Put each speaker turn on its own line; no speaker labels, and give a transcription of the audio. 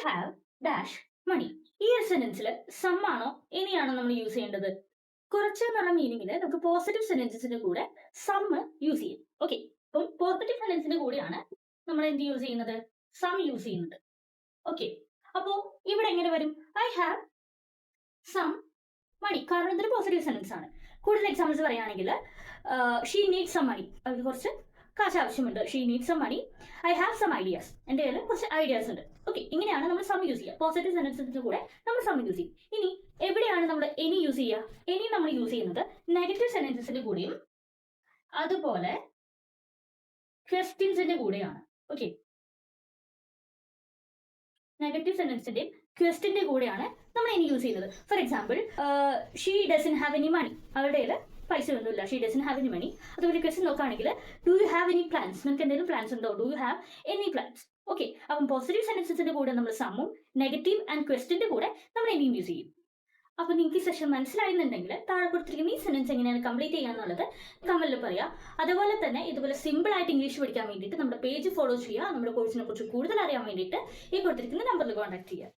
Have dash മണി. ഈ ഒരു സെന്റൻസിൽ some ആണോ ഇനിയാണോ നമ്മൾ യൂസ് ചെയ്യേണ്ടത്? കുറച്ച് എന്നുള്ള മീനിങ്ങിൽ നമുക്ക് പോസിറ്റീവ് സെന്റൻസിന്റെ കൂടെ സം യൂസ് ചെയ്യും. ഓക്കെ, അപ്പം പോസിറ്റീവ് സെന്റൻസിന്റെ കൂടെയാണ് നമ്മൾ എന്ത് യൂസ് ചെയ്യുന്നത്? സം യൂസ് ചെയ്യുന്നത്. ഓക്കെ, അപ്പോ ഇവിടെ എങ്ങനെ വരും? I have some money. കാരണം ഇതൊരു പോസിറ്റീവ് സെന്റൻസ് ആണ്. കൂടുതൽ എക്സാമ്പിൾസ് പറയുകയാണെങ്കിൽ ഷീ നീഡ് സം മണി, അവർക്ക് കുറച്ച് കാശ് ആവശ്യമുണ്ട്. She need some money. I have some ideas, എൻ്റെ കയ്യിൽ കുറച്ച് ഐഡിയാസ് ഉണ്ട്. ഓക്കെ, ഇങ്ങനെയാണ് നമ്മൾ സം യൂസ് ചെയ്യുക. പോസിറ്റീവ് സെന്റൻസിന്റെ കൂടെ നമ്മൾ സം യൂസ് ചെയ്യും. ഇനി എവിടെയാണ് നമ്മൾ എനി യൂസ് ചെയ്യുക? എനി നമ്മൾ യൂസ് ചെയ്യുന്നത് നെഗറ്റീവ് സെന്റൻസിന്റെ കൂടെയും അതുപോലെ ക്വസ്റ്റ്യൻസിന്റെ കൂടെയാണ്. ഓക്കെ, നെഗറ്റീവ് സെന്റൻസിന്റെ ക്വസ്റ്റിന്റെ കൂടെയാണ് നമ്മൾ എനി യൂസ് ചെയ്യുന്നത്. For example, she doesn't have any money, അവരുടെ കയ്യിൽ പൈസ ഒന്നുമില്ല. She doesn't have any money. അതുപോലെ ക്വസ്റ്റ്യൻ നോക്കുകയാണെങ്കിൽ do you have any plans, നിങ്ങൾക്ക് എന്തെങ്കിലും പ്ലാൻസ് ഉണ്ടോ? Do you have any plans? Okay, അപ്പം പോസിറ്റീവ് സെന്റൻസസിന്റെ കൂടെ നമ്മൾ സമ്മും നെഗറ്റീവ് ആൻഡ് ക്വസ്റ്റിന്റെ കൂടെ നമ്മൾ എനിയും യൂസ് ചെയ്യും. അപ്പൊ നിങ്ങൾക്ക് ഈ സെഷൻ മനസ്സിലായിരുന്നുണ്ടെങ്കിൽ താഴെ കൊടുത്തിരിക്കുന്ന ഈ സെന്റൻസ് എങ്ങനെയാണ് കംപ്ലീറ്റ് ചെയ്യാന്നുള്ളത് കമന്റിൽ പറയാം. അതുപോലെ തന്നെ ഇതുപോലെ സിമ്പിൾ ആയിട്ട് ഇംഗ്ലീഷ് പഠിക്കാൻ വേണ്ടിയിട്ട് നമ്മുടെ പേജ് ഫോളോ ചെയ്യുക. നമ്മുടെ കോഴ്സിനെ കുറിച്ച് കൂടുതൽ അറിയാൻ വേണ്ടിയിട്ട് ഈ കൊടുത്തിരിക്കുന്ന നമ്പറിൽ കോൺടാക്ട് ചെയ്യുക.